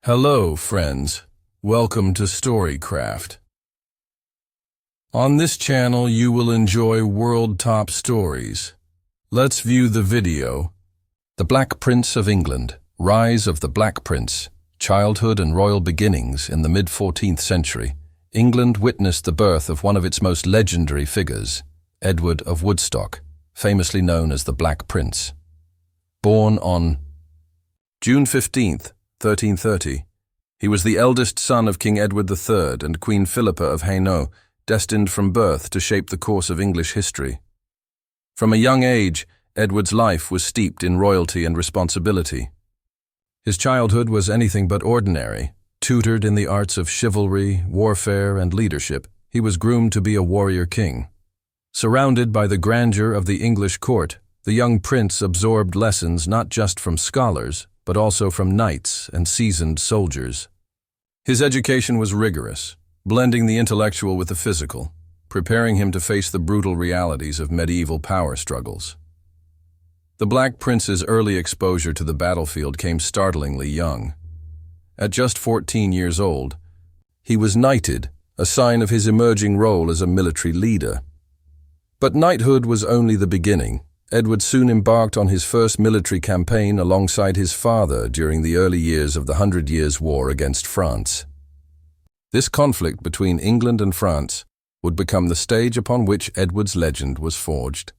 Hello, friends. Welcome to Storycraft. On this channel, you will enjoy world top stories. Let's view the video. The Black Prince of England, Rise of the Black Prince, Childhood and Royal Beginnings in the mid-14th century. England witnessed the birth of one of its most legendary figures, Edward of Woodstock, famously known as the Black Prince. Born on June 15th, 1330, he was the eldest son of King Edward III and Queen Philippa of Hainaut, destined from birth to shape the course of English history. From a young age, Edward's life was steeped in royalty and responsibility. His childhood was anything but ordinary. Tutored in the arts of chivalry, warfare, and leadership, he was groomed to be a warrior king. Surrounded by the grandeur of the English court, the young prince absorbed lessons not just from scholars, but also from knights and seasoned soldiers. His education was rigorous, blending the intellectual with the physical, preparing him to face the brutal realities of medieval power struggles. The Black Prince's early exposure to the battlefield came startlingly young. At just 14 years old, he was knighted, a sign of his emerging role as a military leader. But knighthood was only the beginning. Edward soon embarked on his first military campaign alongside his father during the early years of the 100 Years' War against France. This conflict between England and France would become the stage upon which Edward's legend was forged.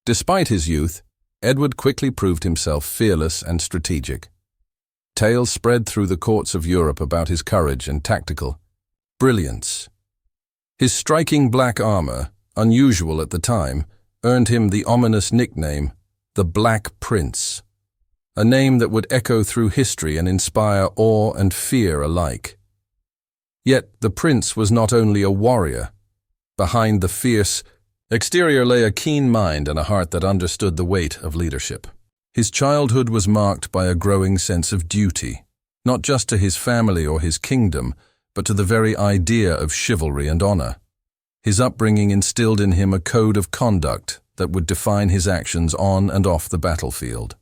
Despite his youth, Edward quickly proved himself fearless and strategic. Tales spread through the courts of Europe about his courage and tactical brilliance. His striking black armor, unusual at the time, earned him the ominous nickname, the Black Prince, a name that would echo through history and inspire awe and fear alike. Yet the prince was not only a warrior. Behind the fierce exterior lay a keen mind and a heart that understood the weight of leadership. His childhood was marked by a growing sense of duty, not just to his family or his kingdom, but to the very idea of chivalry and honor. His upbringing instilled in him a code of conduct that would define his actions on and off the battlefield.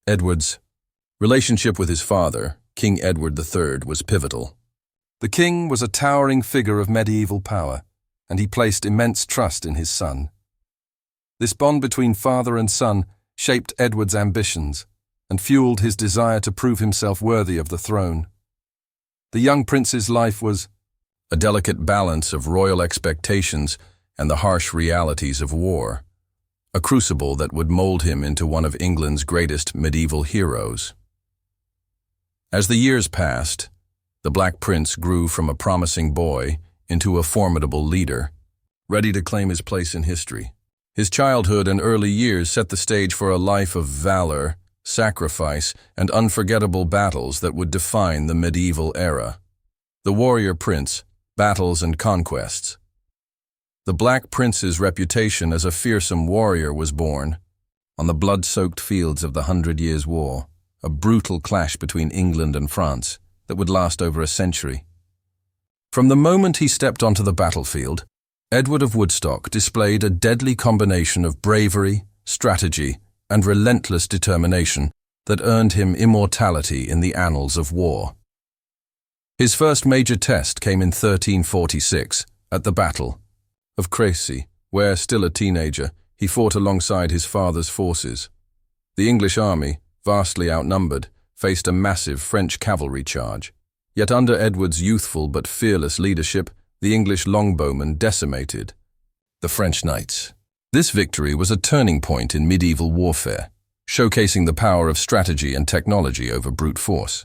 Edward's relationship with his father, King Edward III, was pivotal. The king was a towering figure of medieval power, and he placed immense trust in his son. This bond between father and son shaped Edward's ambitions and fueled his desire to prove himself worthy of the throne. The young prince's life was a delicate balance of royal expectations and the harsh realities of war, a crucible that would mold him into one of England's greatest medieval heroes. As the years passed, the Black Prince grew from a promising boy into a formidable leader, ready to claim his place in history. His childhood and early years set the stage for a life of valor, sacrifice, and unforgettable battles that would define the medieval era. The warrior prince, battles and conquests. The Black Prince's reputation as a fearsome warrior was born on the blood-soaked fields of the 100 Years' War, a brutal clash between England and France that would last over a century. From the moment he stepped onto the battlefield, Edward of Woodstock displayed a deadly combination of bravery, strategy, and relentless determination that earned him immortality in the annals of war. His first major test came in 1346, at the Battle of Poitiers, where, still a teenager, he fought alongside his father's forces. The English army, vastly outnumbered, faced a massive French cavalry charge. Yet under Edward's youthful but fearless leadership, the English longbowmen decimated the French knights. This victory was a turning point in medieval warfare, showcasing the power of strategy and technology over brute force.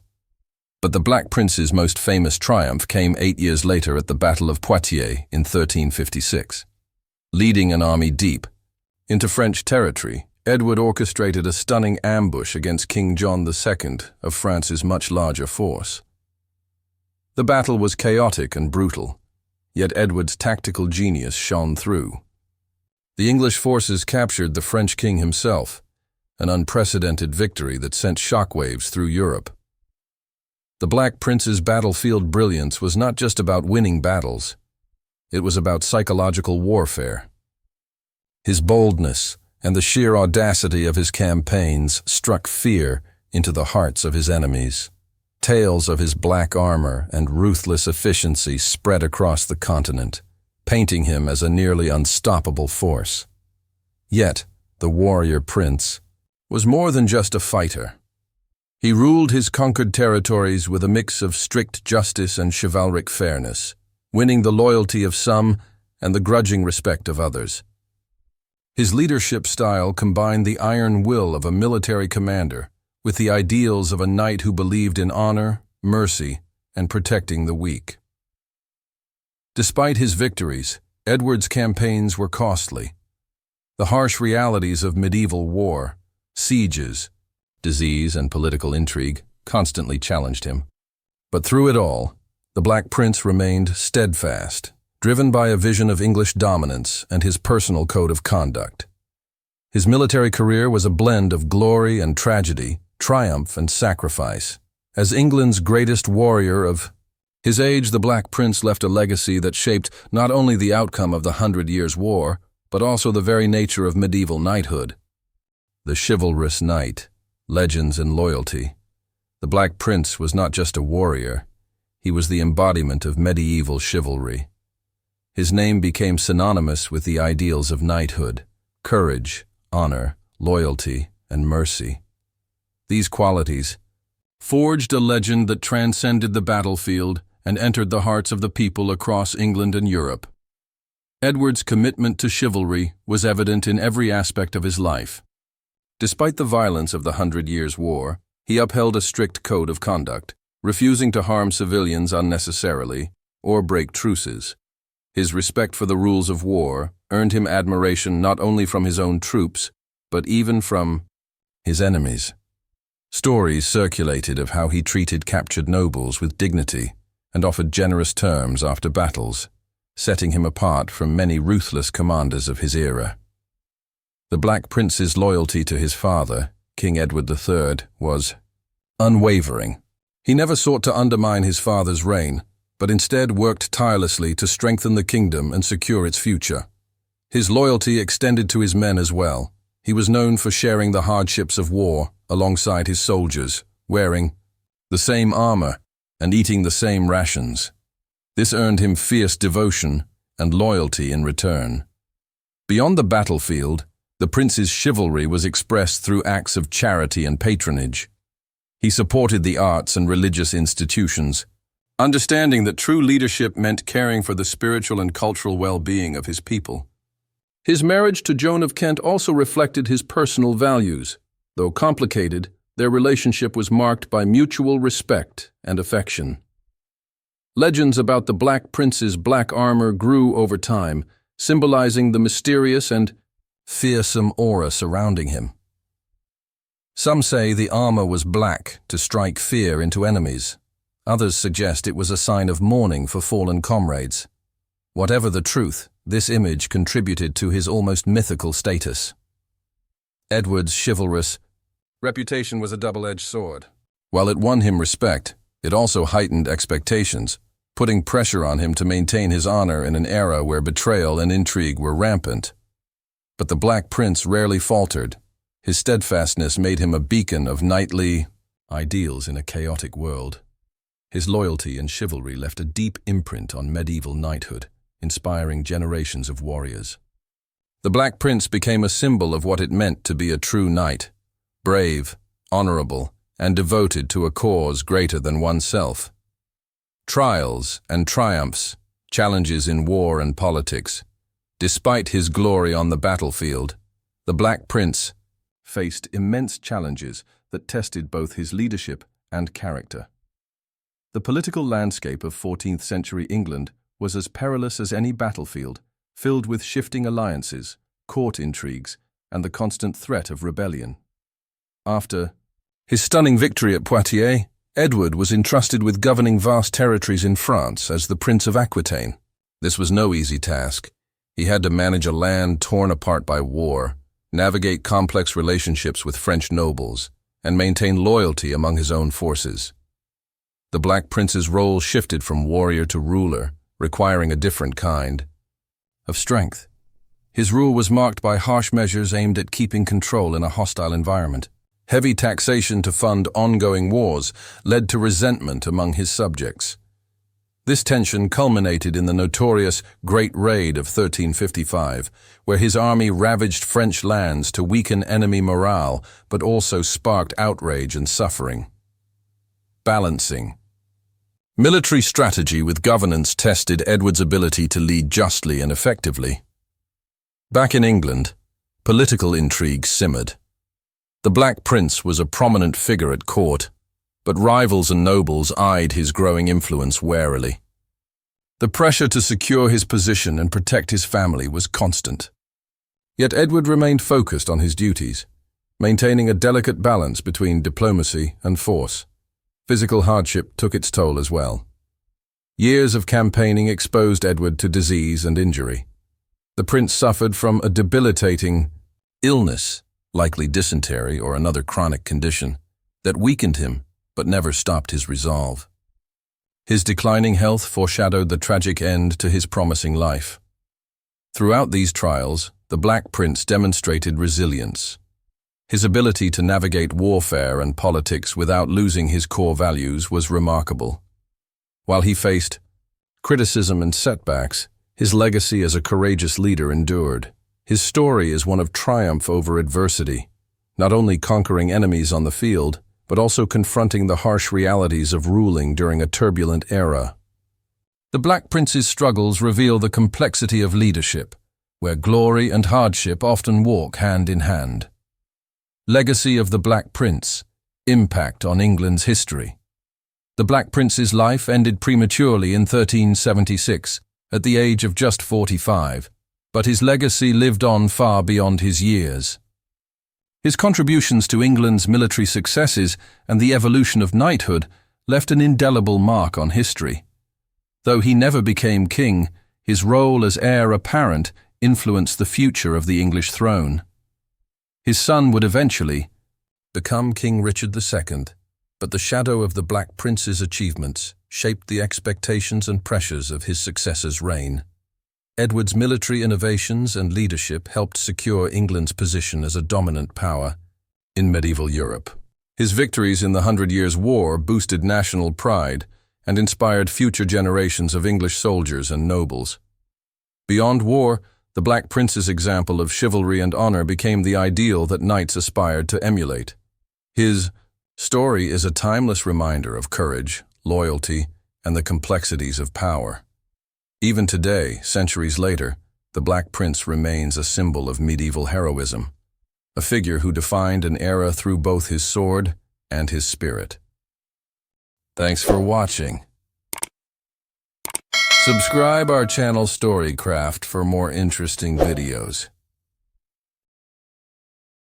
But the Black Prince's most famous triumph came 8 years later at the Battle of Poitiers in 1356. Leading an army deep into French territory, Edward orchestrated a stunning ambush against King John II of France's much larger force. The battle was chaotic and brutal, yet Edward's tactical genius shone through. The English forces captured the French king himself, an unprecedented victory that sent shockwaves through Europe. The Black Prince's battlefield brilliance was not just about winning battles. It was about psychological warfare. His boldness and the sheer audacity of his campaigns struck fear into the hearts of his enemies. Tales of his black armor and ruthless efficiency spread across the continent, painting him as a nearly unstoppable force. Yet, the warrior prince was more than just a fighter. He ruled his conquered territories with a mix of strict justice and chivalric fairness, winning the loyalty of some and the grudging respect of others. His leadership style combined the iron will of a military commander with the ideals of a knight who believed in honor, mercy, and protecting the weak. Despite his victories, Edward's campaigns were costly. The harsh realities of medieval war, sieges, disease, and political intrigue constantly challenged him. But through it all, the Black Prince remained steadfast, driven by a vision of English dominance and his personal code of conduct. His military career was a blend of glory and tragedy, triumph and sacrifice. As England's greatest warrior of his age, the Black Prince left a legacy that shaped not only the outcome of the 100 Years' War, but also the very nature of medieval knighthood. The chivalrous knight, legends and loyalty. The Black Prince was not just a warrior, he was the embodiment of medieval chivalry. His name became synonymous with the ideals of knighthood, courage, honor, loyalty, and mercy. These qualities forged a legend that transcended the battlefield and entered the hearts of the people across England and Europe. Edward's commitment to chivalry was evident in every aspect of his life. Despite the violence of the 100 Years' War, he upheld a strict code of conduct, refusing to harm civilians unnecessarily or break truces. His respect for the rules of war earned him admiration not only from his own troops, but even from his enemies. Stories circulated of how he treated captured nobles with dignity and offered generous terms after battles, setting him apart from many ruthless commanders of his era. The Black Prince's loyalty to his father, King Edward III, was unwavering. He never sought to undermine his father's reign, but instead worked tirelessly to strengthen the kingdom and secure its future. His loyalty extended to his men as well. He was known for sharing the hardships of war alongside his soldiers, wearing the same armor and eating the same rations. This earned him fierce devotion and loyalty in return. Beyond the battlefield, the prince's chivalry was expressed through acts of charity and patronage. He supported the arts and religious institutions, understanding that true leadership meant caring for the spiritual and cultural well-being of his people. His marriage to Joan of Kent also reflected his personal values. Though complicated, their relationship was marked by mutual respect and affection. Legends about the Black Prince's black armor grew over time, symbolizing the mysterious and fearsome aura surrounding him. Some say the armor was black to strike fear into enemies. Others suggest it was a sign of mourning for fallen comrades. Whatever the truth, this image contributed to his almost mythical status. Edward's chivalrous reputation was a double-edged sword. While it won him respect, it also heightened expectations, putting pressure on him to maintain his honor in an era where betrayal and intrigue were rampant. But the Black Prince rarely faltered. His steadfastness made him a beacon of knightly ideals in a chaotic world. His loyalty and chivalry left a deep imprint on medieval knighthood, inspiring generations of warriors. The Black Prince became a symbol of what it meant to be a true knight, brave, honorable, and devoted to a cause greater than oneself. Trials and triumphs, challenges in war and politics. Despite his glory on the battlefield, the Black Prince faced immense challenges that tested both his leadership and character. The political landscape of 14th century England was as perilous as any battlefield, filled with shifting alliances, court intrigues, and the constant threat of rebellion. After his stunning victory at Poitiers, Edward was entrusted with governing vast territories in France as the Prince of Aquitaine. This was no easy task. He had to manage a land torn apart by war, navigate complex relationships with French nobles, and maintain loyalty among his own forces. The Black Prince's role shifted from warrior to ruler, requiring a different kind of strength. His rule was marked by harsh measures aimed at keeping control in a hostile environment. Heavy taxation to fund ongoing wars led to resentment among his subjects. This tension culminated in the notorious Great Raid of 1355, where his army ravaged French lands to weaken enemy morale, but also sparked outrage and suffering. Balancing. Military strategy with governance tested Edward's ability to lead justly and effectively. Back in England, political intrigue simmered. The Black Prince was a prominent figure at court, but rivals and nobles eyed his growing influence warily. The pressure to secure his position and protect his family was constant. Yet Edward remained focused on his duties, maintaining a delicate balance between diplomacy and force. Physical hardship took its toll as well. Years of campaigning exposed Edward to disease and injury. The prince suffered from a debilitating illness, likely dysentery or another chronic condition, that weakened him but never stopped his resolve. His declining health foreshadowed the tragic end to his promising life. Throughout these trials, the Black Prince demonstrated resilience. His ability to navigate warfare and politics without losing his core values was remarkable. While he faced criticism and setbacks, his legacy as a courageous leader endured. His story is one of triumph over adversity, not only conquering enemies on the field, but also confronting the harsh realities of ruling during a turbulent era. The Black Prince's struggles reveal the complexity of leadership, where glory and hardship often walk hand in hand. Legacy of the Black Prince. Impact on England's history. The Black Prince's life ended prematurely in 1376, at the age of just 45, but his legacy lived on far beyond his years. His contributions to England's military successes and the evolution of knighthood left an indelible mark on history. Though he never became king, his role as heir apparent influenced the future of the English throne. His son would eventually become King Richard II, but the shadow of the Black Prince's achievements shaped the expectations and pressures of his successor's reign. Edward's military innovations and leadership helped secure England's position as a dominant power in medieval Europe. His victories in the 100 Years' War boosted national pride and inspired future generations of English soldiers and nobles. Beyond war, the Black Prince's example of chivalry and honor became the ideal that knights aspired to emulate. His story is a timeless reminder of courage, loyalty, and the complexities of power. Even today, centuries later, the Black Prince remains a symbol of medieval heroism, a figure who defined an era through both his sword and his spirit. Thanks for watching. Subscribe our channel Storycraft for more interesting videos.